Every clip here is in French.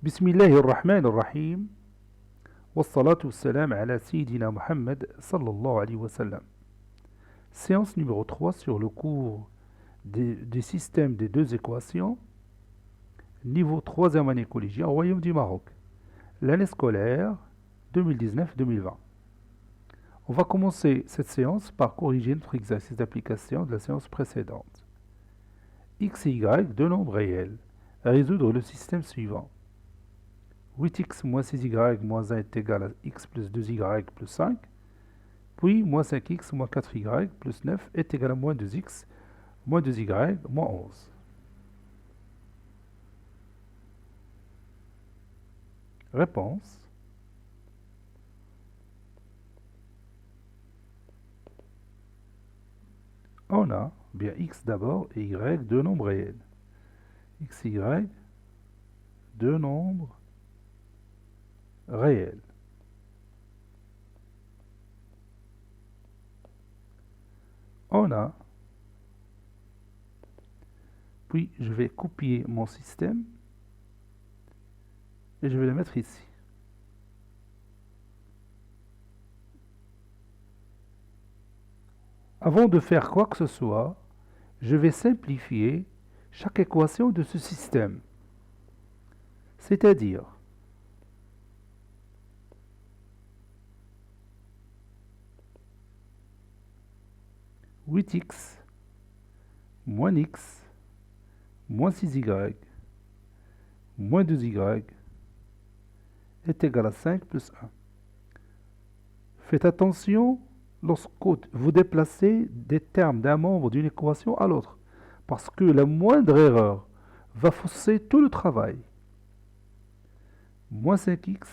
بسم الله الرحمن الرحيم والصلاة والسلام على Sayyidina Muhammad sallallahu alayhi wa sallam. Séance numéro 3 sur le cours des systèmes des deux équations, niveau 3e année collégiale au Royaume du Maroc, l'année scolaire 2019-2020. On va commencer cette séance par corriger notre exercice d'application de la séance précédente. X et Y, deux nombres réels. À résoudre le système suivant. 8x moins 6y moins 1 est égal à x plus 2y plus 5. Puis, moins 5x moins 4y plus 9 est égal à moins 2x moins 2y moins 11. Réponse. On a bien x d'abord et y, deux nombres réels. X et y, deux nombres réel. On a, puis je vais copier mon système et je vais le mettre ici. Avant de faire quoi que ce soit, je vais simplifier chaque équation de ce système. C'est-à-dire, x moins x moins 6y moins 2y est égal à 5 plus 1. Faites attention lorsque vous déplacez des termes d'un membre d'une équation à l'autre, parce que la moindre erreur va fausser tout le travail. Moins 5x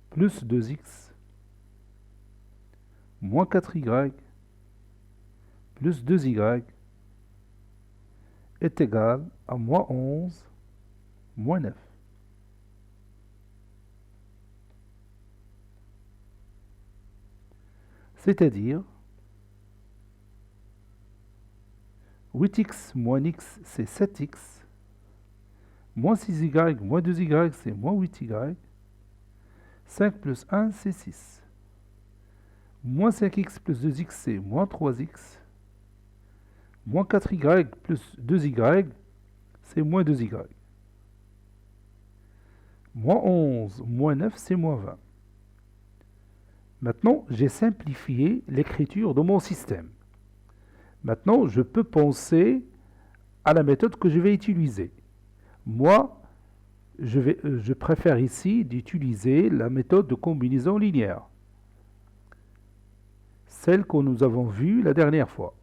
plus 2x moins 4y plus 2y est égal à moins 11 moins 9. C'est-à-dire 8x moins x c'est 7x, moins 6y moins 2y c'est moins 8y, 5 plus 1 c'est 6. Moins 5x plus 2x, c'est moins 3x. Moins 4y plus 2y, c'est moins 2y. Moins 11, moins 9, c'est moins 20. Maintenant, j'ai simplifié l'écriture de mon système. Maintenant, je peux penser à la méthode que je vais utiliser. Moi, je préfère ici d'utiliser la méthode de combinaison linéaire. Celle que nous avons vue la dernière fois.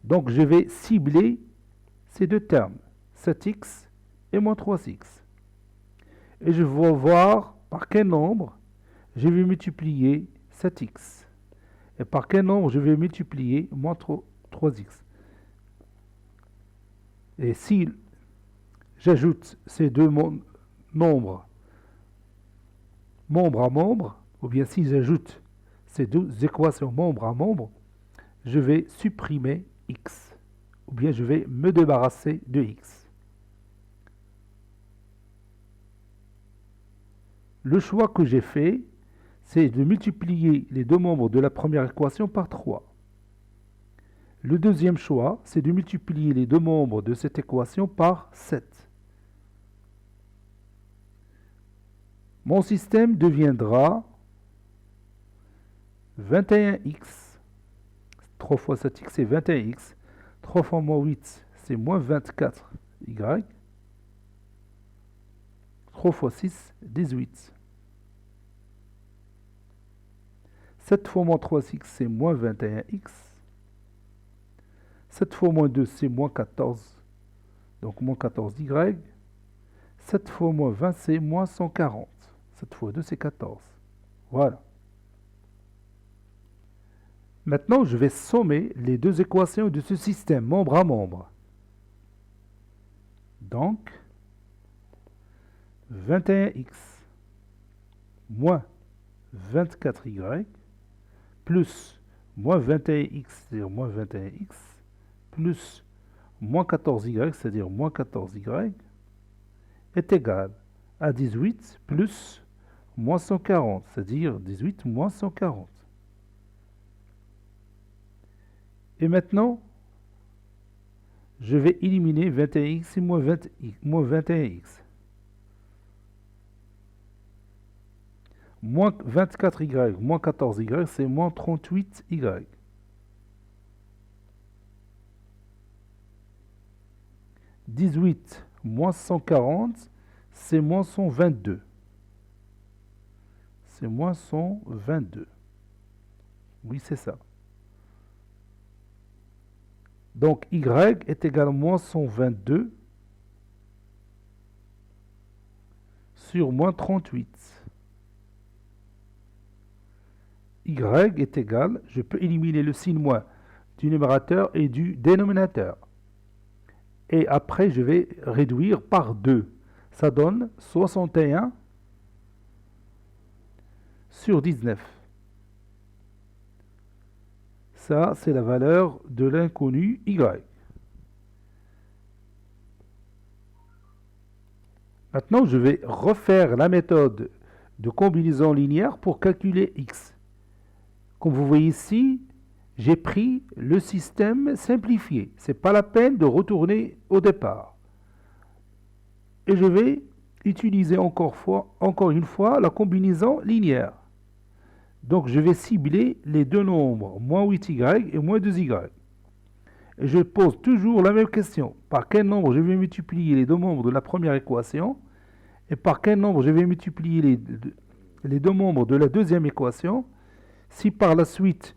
Donc, je vais cibler ces deux termes, 7x et moins 3x. Et je vais voir par quel nombre je vais multiplier 7x. Et par quel nombre je vais multiplier moins 3x. Et si j'ajoute ces deux nombres, membre à membre, ou bien si j'ajoute ces deux équations membre à membre, je vais supprimer x, ou bien je vais me débarrasser de x. Le choix que j'ai fait, c'est de multiplier les deux membres de la première équation par 3. Le deuxième choix, c'est de multiplier les deux membres de cette équation par 7. Mon système deviendra 21x, 3 fois 7x c'est 21x, 3 fois moins 8 c'est moins 24y, 3 fois 6, 18. 7 fois moins 3x c'est moins 21x, 7 fois moins 2 c'est moins 14, donc moins 14y, 7 fois moins 20 c'est moins 140, 7 fois 2 c'est 14. Voilà. Maintenant, je vais sommer les deux équations de ce système, membre à membre. Donc, 21x moins 24y plus moins 21x, c'est-à-dire moins 21x, plus moins 14y, c'est-à-dire moins 14y, est égal à 18 plus moins 140, c'est-à-dire 18 moins 140. Et maintenant, je vais éliminer 21x et moins 21x. Moins 24y moins 14y, c'est moins 38y. 18 moins 140, c'est moins 122. C'est moins 122. Oui, c'est ça. Donc, y est égal à moins 122 sur moins 38. Y est égal, je peux éliminer le signe moins du numérateur et du dénominateur. Et après, je vais réduire par 2. Ça donne 61 sur 19. Ça, c'est la valeur de l'inconnu y. Maintenant, je vais refaire la méthode de combinaison linéaire pour calculer x. Comme vous voyez ici, j'ai pris le système simplifié. Ce n'est pas la peine de retourner au départ. Et je vais utiliser encore une fois la combinaison linéaire. Donc je vais cibler les deux nombres, moins 8y et moins 2y. Et je pose toujours la même question. Par quel nombre je vais multiplier les deux membres de la première équation et par quel nombre je vais multiplier les deux membres de la deuxième équation. Si par la suite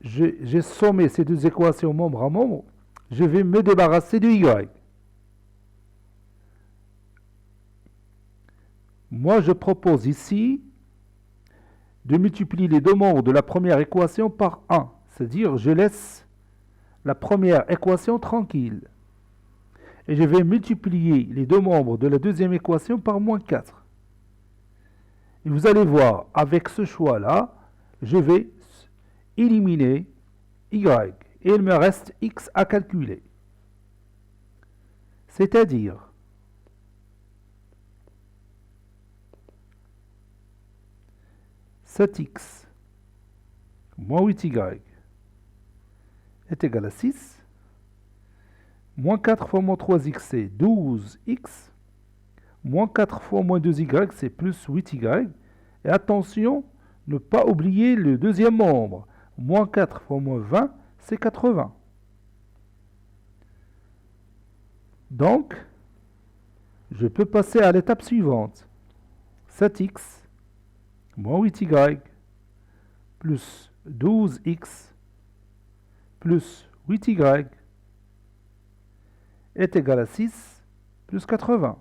j'ai sommé ces deux équations membre à membre, je vais me débarrasser de y. Moi, je propose ici de multiplier les deux membres de la première équation par 1. C'est-à-dire, je laisse la première équation tranquille. Et je vais multiplier les deux membres de la deuxième équation par moins 4. Et vous allez voir, avec ce choix-là, je vais éliminer y. Et il me reste x à calculer. C'est-à-dire, cet x moins 8y est égal à 6. Moins 4 fois moins 3x, c'est 12x. Moins 4 fois moins 2y, c'est plus 8y. Et attention, ne pas oublier le deuxième membre. Moins 4 fois moins 20, c'est 80. Donc, je peux passer à l'étape suivante. 7x moins 8y plus 12x plus 8y est égal à 6 plus 80.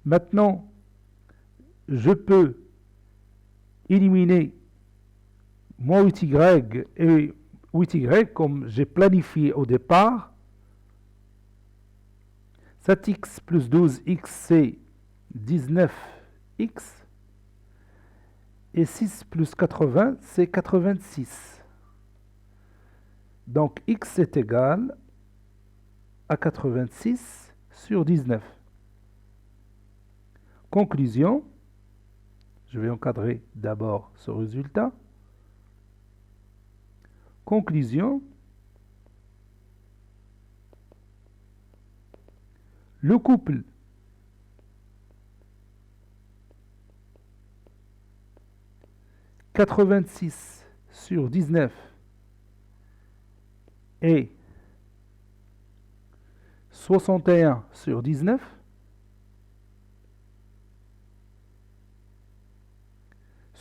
Maintenant, je peux éliminer moins 8y et 8y comme j'ai planifié au départ. 7x plus 12x, c'est 19x. Et 6 plus 80, c'est 86. Donc, x est égal à 86 sur 19. Conclusion, je vais encadrer d'abord ce résultat. Conclusion, le couple « 86 sur 19 et 61 sur 19 »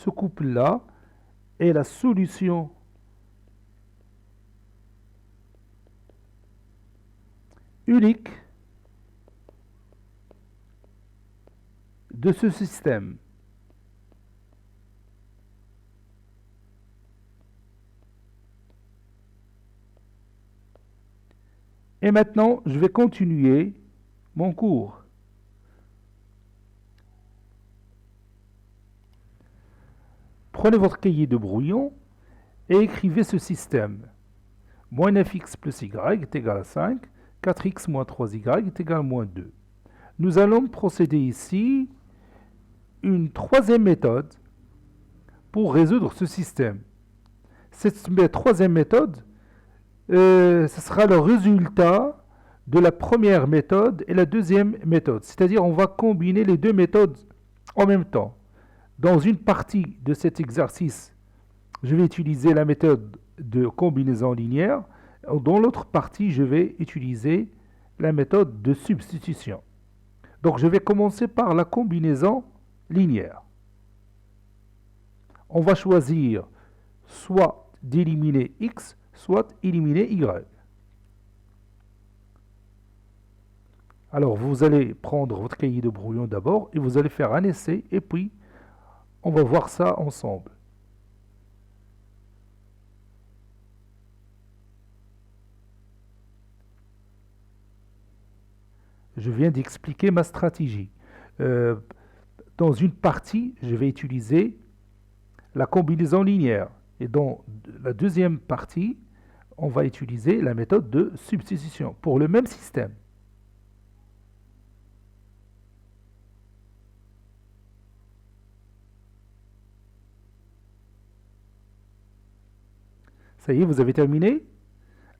ce couple-là est la solution unique de ce système. Et maintenant, je vais continuer mon cours. Prenez votre cahier de brouillon et écrivez ce système. Moins 9x plus y est égal à 5. 4x moins 3y est égal à moins 2. Nous allons procéder ici une troisième méthode pour résoudre ce système. Cette troisième méthode, ce sera le résultat de la première méthode et la deuxième méthode. C'est-à-dire on va combiner les deux méthodes en même temps. Dans une partie de cet exercice, je vais utiliser la méthode de combinaison linéaire. Dans l'autre partie, je vais utiliser la méthode de substitution. Donc je vais commencer par la combinaison linéaire. On va choisir soit d'éliminer x, soit éliminer y. Alors vous allez prendre votre cahier de brouillon d'abord et vous allez faire un essai et puis on va voir ça ensemble. Je viens d'expliquer ma stratégie. Dans une partie, je vais utiliser la combinaison linéaire. Et dans la deuxième partie, on va utiliser la méthode de substitution pour le même système. Ça y est, vous avez terminé?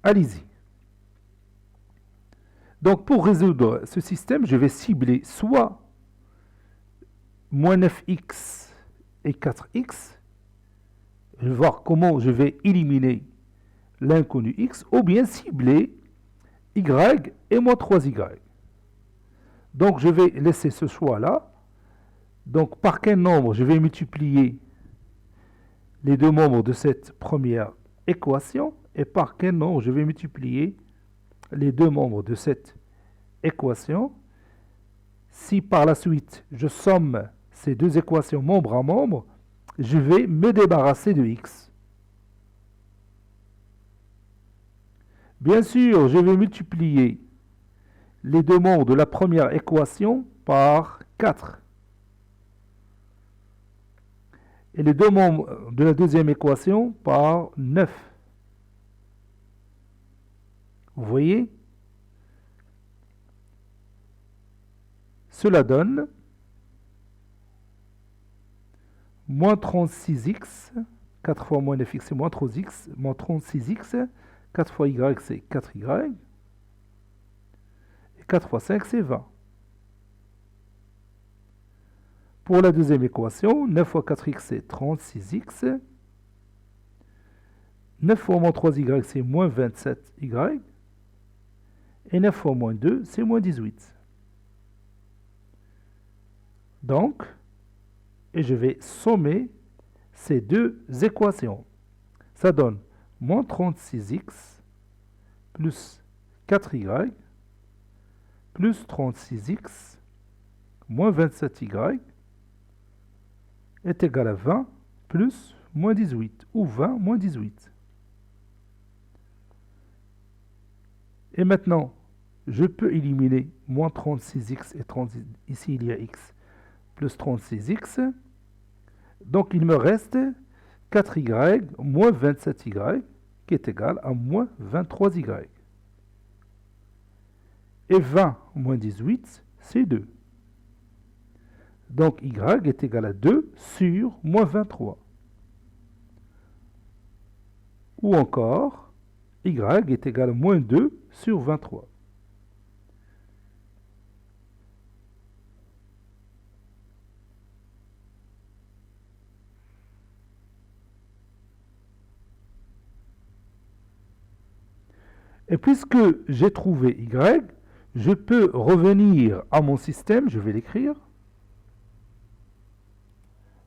Allez-y. Donc pour résoudre ce système, je vais cibler soit moins 9x et 4x. Je vais voir comment je vais éliminer l'inconnu x, ou bien cibler y et moins 3y. Donc je vais laisser ce choix-là. Donc par quel nombre je vais multiplier les deux membres de cette première équation et par quel nombre je vais multiplier les deux membres de cette équation. Si par la suite je somme ces deux équations membre à membre, je vais me débarrasser de x. Bien sûr, je vais multiplier les deux membres de la première équation par 4. Et les deux membres de la deuxième équation par 9. Vous voyez? Cela donne moins 36x, 4 fois moins 9x c'est moins 3x, moins 36x, 4 fois y c'est 4y, et 4 fois 5 c'est 20. Pour la deuxième équation, 9 fois 4x c'est 36x, 9 fois moins 3y c'est moins 27y, et 9 fois moins 2 c'est moins 18. Donc, et je vais sommer ces deux équations. Ça donne moins 36x plus 4y plus 36x moins 27y est égal à 20 plus moins 18, ou 20 moins 18. Et maintenant, je peux éliminer moins 36x et 36, ici il y a x, plus 36x. Donc il me reste 4y moins 27y qui est égal à moins 23y. Et 20 moins 18, c'est 2. Donc y est égal à 2 sur moins 23. Ou encore, y est égal à moins 2 sur 23. Et puisque j'ai trouvé y, je peux revenir à mon système, je vais l'écrire.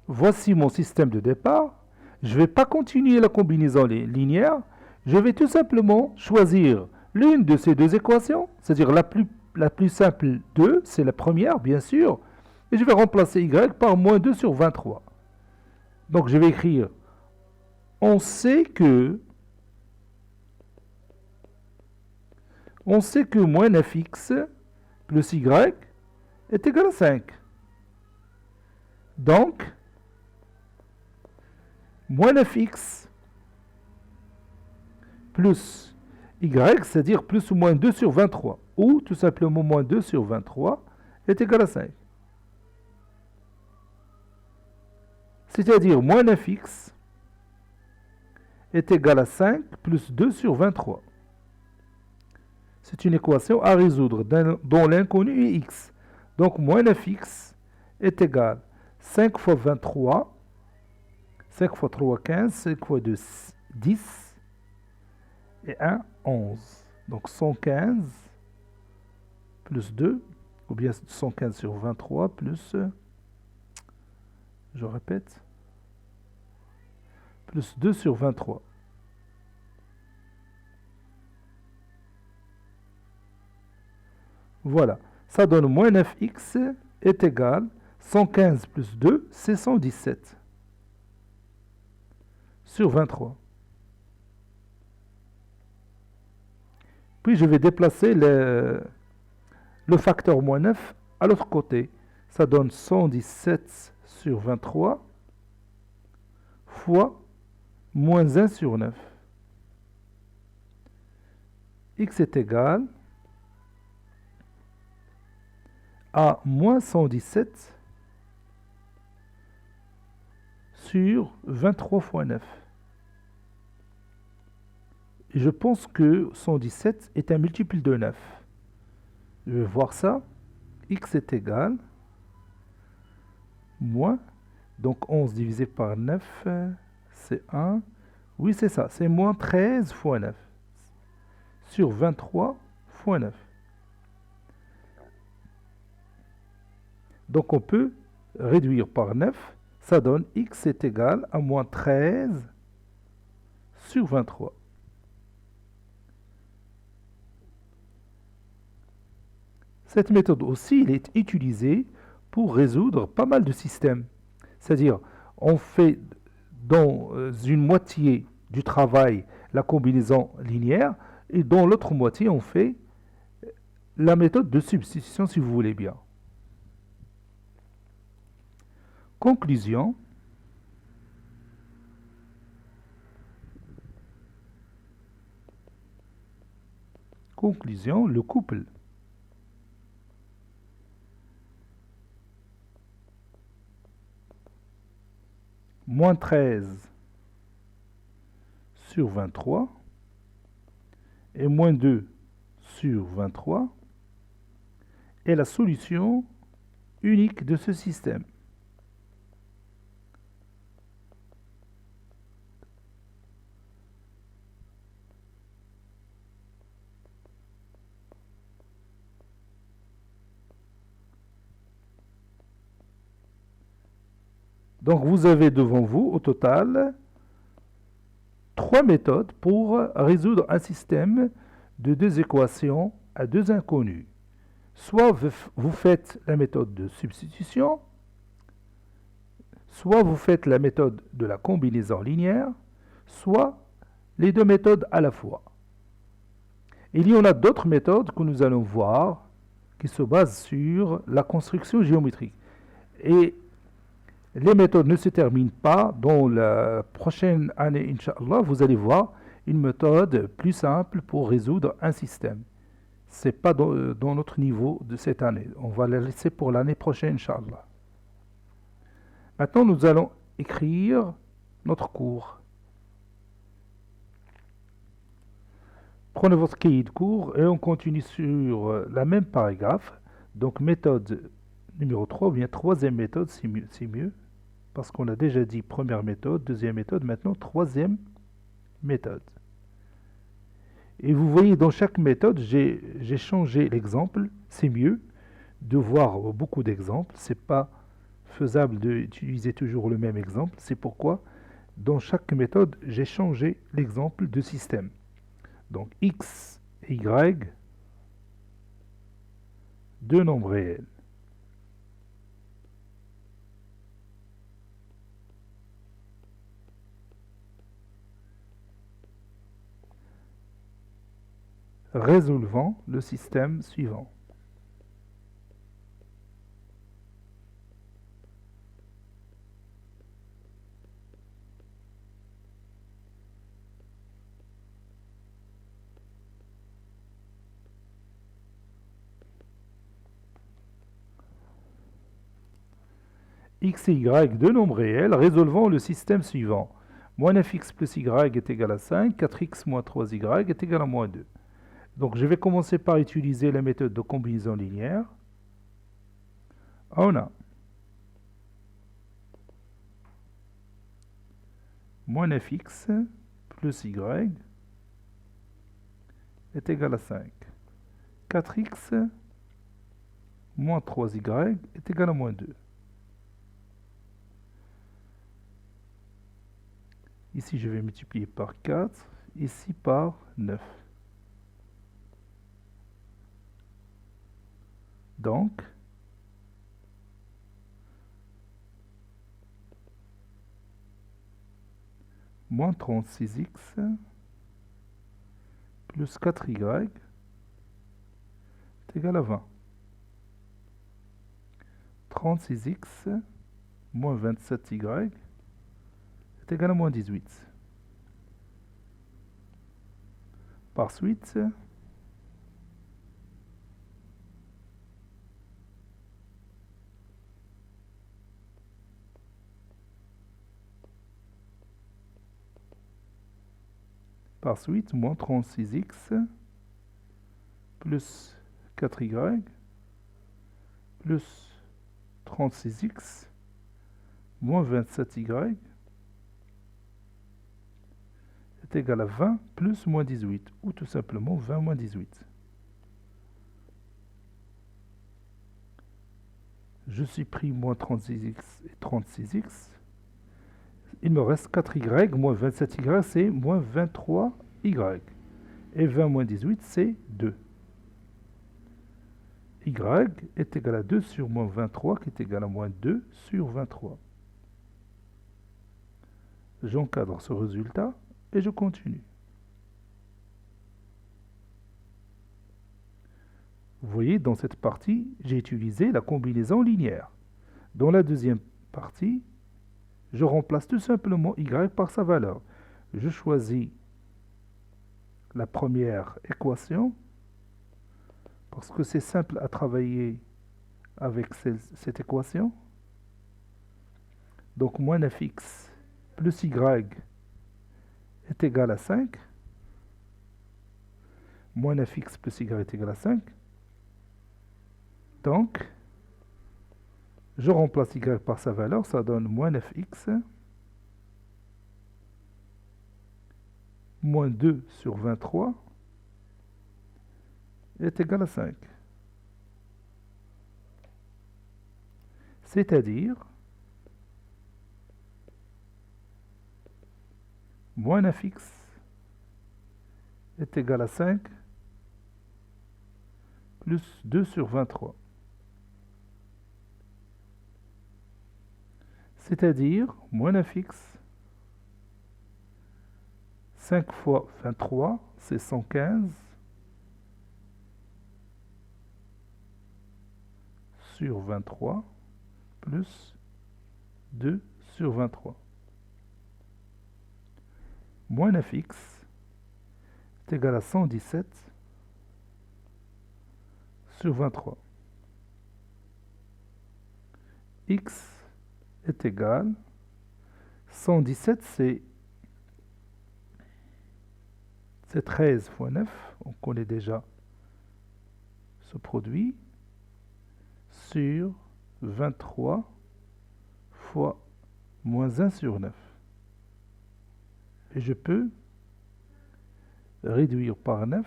Voici mon système de départ. Je ne vais pas continuer la combinaison linéaire. Je vais tout simplement choisir l'une de ces deux équations, c'est-à-dire la plus simple 2, c'est la première, bien sûr. Et je vais remplacer y par moins 2 sur 23. Donc je vais écrire, on sait que moins 9x plus y est égal à 5. Donc, moins 9x plus y, c'est-à-dire plus ou moins 2 sur 23, ou tout simplement moins 2 sur 23 est égal à 5. C'est-à-dire moins 9x est égal à 5 plus 2 sur 23. C'est une équation à résoudre dont l'inconnu est x. Donc moins 9x est égal à 5 fois 23, 5 fois 3, 15, 5 fois 2, 10, et 1, 11. Donc 115 plus 2, ou bien 115 sur 23 plus, je répète, plus 2 sur 23. Voilà, ça donne moins 9x est égal 115 plus 2, c'est 117 sur 23. Puis je vais déplacer le facteur moins 9 à l'autre côté. Ça donne 117 sur 23 fois moins 1 sur 9. X est égal à moins 117 sur 23 fois 9. Et je pense que 117 est un multiple de 9. Je vais voir ça. X est égal moins, donc 11 divisé par 9, c'est 1. Oui, c'est ça, c'est moins 13 fois 9 sur 23 fois 9. Donc on peut réduire par 9, ça donne x est égal à moins 13 sur 23. Cette méthode aussi, elle est utilisée pour résoudre pas mal de systèmes. C'est-à-dire, on fait dans une moitié du travail la combinaison linéaire et dans l'autre moitié, on fait la méthode de substitution si vous voulez bien. Conclusion. Conclusion, le couple moins 13 sur 23 et moins 2 sur 23 est la solution unique de ce système. Donc vous avez devant vous au total 3 méthodes pour résoudre un système de 2 équations à 2 inconnus. Soit vous faites la méthode de substitution, soit vous faites la méthode de la combinaison linéaire, soit les deux méthodes à la fois. Il y en a d'autres méthodes que nous allons voir qui se basent sur la construction géométrique. Et les méthodes ne se terminent pas. Dans la prochaine année, Inch'Allah, vous allez voir une méthode plus simple pour résoudre un système. Ce n'est pas dans notre niveau de cette année. On va la laisser pour l'année prochaine, Inch'Allah. Maintenant, nous allons écrire notre cours. Prenez votre cahier de cours et on continue sur la même paragraphe. Donc, méthode numéro 3, ou bien troisième méthode, c'est mieux. Parce qu'on a déjà dit première méthode, deuxième méthode, maintenant troisième méthode. Et vous voyez, dans chaque méthode, j'ai changé l'exemple. C'est mieux de voir beaucoup d'exemples. Ce n'est pas faisable d'utiliser toujours le même exemple. C'est pourquoi, dans chaque méthode, j'ai changé l'exemple de système. Donc, x et y, deux nombres réels. Résolvant le système suivant. x et y, deux nombres réels, résolvons le système suivant. Moins 9x plus y est égal à 5, 4x moins 3y est égal à moins 2. Donc je vais commencer par utiliser la méthode de combinaison linéaire. On a moins 9x plus y est égal à 5. 4x moins 3y est égal à moins 2. Ici, je vais multiplier par 4, ici par 9. Donc, moins 36x plus 4y est égal à 20. 36x moins 27y est égal à moins 18. Par suite, moins 36x plus 4y plus 36x moins 27y est égal à 20 plus moins 18, ou tout simplement 20 moins 18. Je supprime moins 36x et 36x. Il me reste 4y moins 27y, c'est moins 23y. Et 20 moins 18, c'est 2. Y est égal à 2 sur moins 23, qui est égal à moins 2 sur 23. J'encadre ce résultat et je continue. Vous voyez, dans cette partie, j'ai utilisé la combinaison linéaire. Dans la deuxième partie, je remplace tout simplement y par sa valeur. Je choisis la première équation parce que c'est simple à travailler avec cette équation. Donc, moins 9x plus y est égal à 5. Moins 9x plus y est égal à 5. Donc, je remplace y par sa valeur, ça donne moins 9x moins 2 sur 23 est égal à 5. C'est-à-dire moins 9x est égal à 5 plus 2 sur 23. C'est-à-dire moins 9x, 5 fois 23, c'est 115, sur 23, plus 2 sur 23. Moins 9x est égal à 117 sur 23. X est égal, 117 c'est 13 fois 9, on connaît déjà ce produit, sur 23 fois moins 1 sur 9. Et je peux réduire par 9,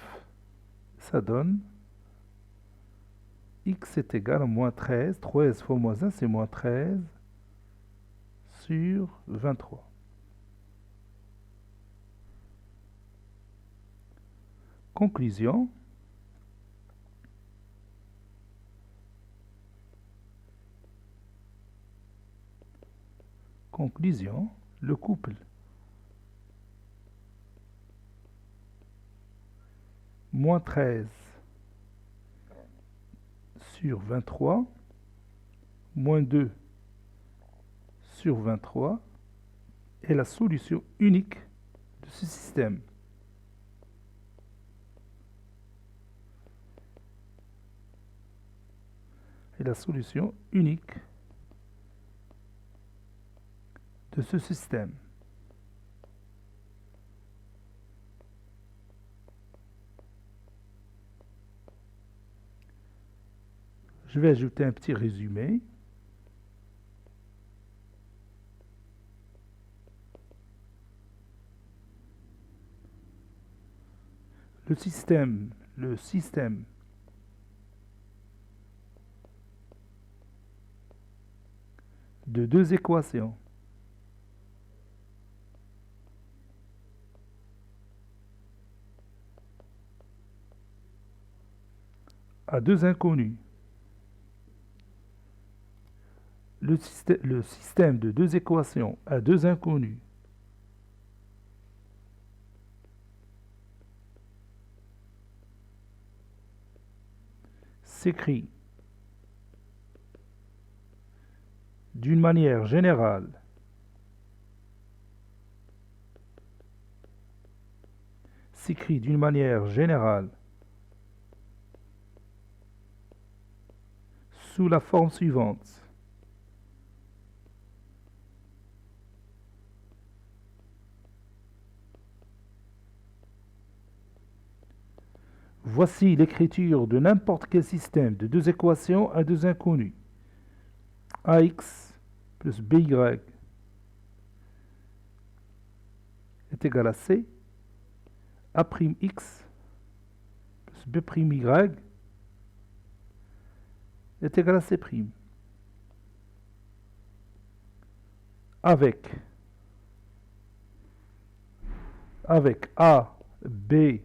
ça donne x est égal à moins 13, 13 fois moins 1 c'est moins 13 sur 23. Conclusion. Conclusion, le couple moins 13 sur 23 moins 2 sur 23 est la solution unique de ce système. Et la solution unique de ce système. Je vais ajouter un petit résumé. Le système de deux équations à deux inconnus. Le système de deux équations à deux inconnus s'écrit d'une manière générale sous la forme suivante. Voici l'écriture de n'importe quel système de deux équations à deux inconnus. AX plus BY est égal à C. A'X plus B'Y est égal à C'. Avec A, B,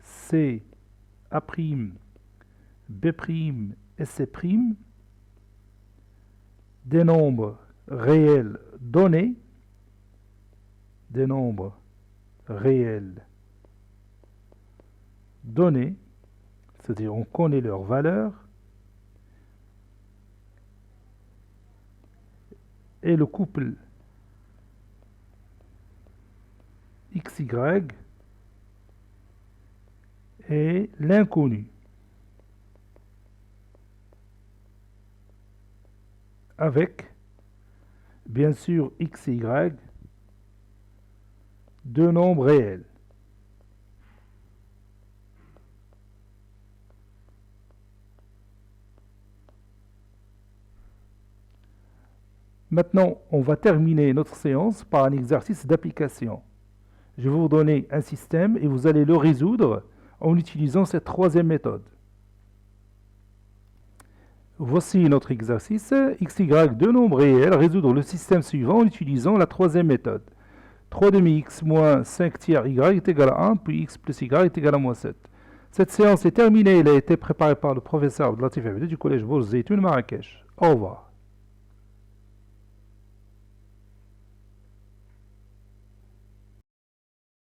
C, A', B' et C', des nombres réels donnés, c'est-à-dire on connaît leur valeur, et le couple XY est l'inconnu. Avec, bien sûr, x et y, deux nombres réels. Maintenant, on va terminer notre séance par un exercice d'application. Je vais vous donner un système et vous allez le résoudre en utilisant cette troisième méthode. Voici notre exercice. X, Y, deux nombres réels, résoudre le système suivant en utilisant la troisième méthode. 3 demi x moins 5 tiers y est égal à 1, puis x plus y est égal à moins 7. Cette séance est terminée. Elle a été préparée par le professeur Abdelatif Habib du collège Bourg Zeytoun Marrakech. Au revoir.